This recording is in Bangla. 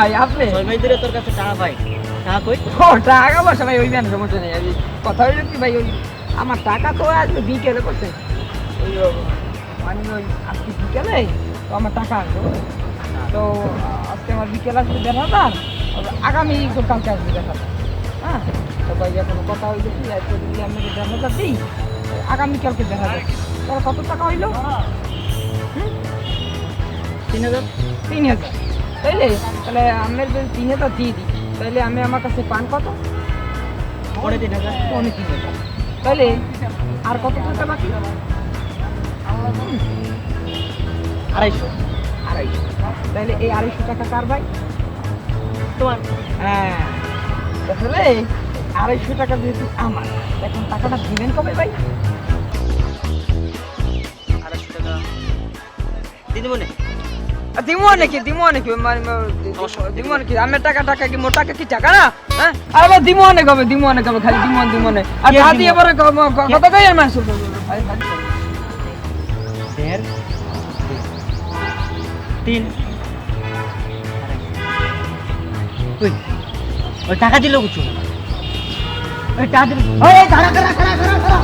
ভাই আপনি 6 মাস ধরে তোর কাছে টাকা পাই, টাকা কই? ও টাকা পয়সা ভাই ওই ব্যান সমস্যা নেই। আমি কথা হইলো কি ভাই, ওই আমার টাকা তো আসবে বিকেলে করছে, ওই মানে ওই আজকে বিকেলে তো আমার টাকা আসবে। তো আজকে আমার বিকেল আসবে 1,500, আগামী কালকে আসবে 1,500। হ্যাঁ, তো ভাই এখন কথা হইলো কি, আজকে যদি আমি 1,500 দিই, আগামীকালকে 1,500, তাহলে কত টাকা হইলো? 3,000। 3,000। তাইলে তাহলে আমি যদি 3,000 দিয়ে দিই, তাহলে আমি আমার কাছে পান কত? 3,500। 3,000। তাহলে আর কত টাকা বাকি? 250। 250। তাহলে এই 250 টাকা কার ভাই? তোমার। হ্যাঁ, তাহলে 250 টাকা যেহেতু আমার, এখন টাকাটা দিবেন কবে ভাই? 250 টাকা দিদি মনে। দিমো নাকি দিমো নাকি আমার টাকা কি মোর টাকা কি টাকা না? হ্যাঁ, আরে ভাই দিমো অনেক হবে, খালি দিমো নে। আর কে দাদি দিমো? এবারে কত কই আর মাস? 1.5 3 কই ওই টাকা দিল কিছু ওই টাকা দিল ওই দাঁড়া দাঁড়া দাঁড়া দাঁড়া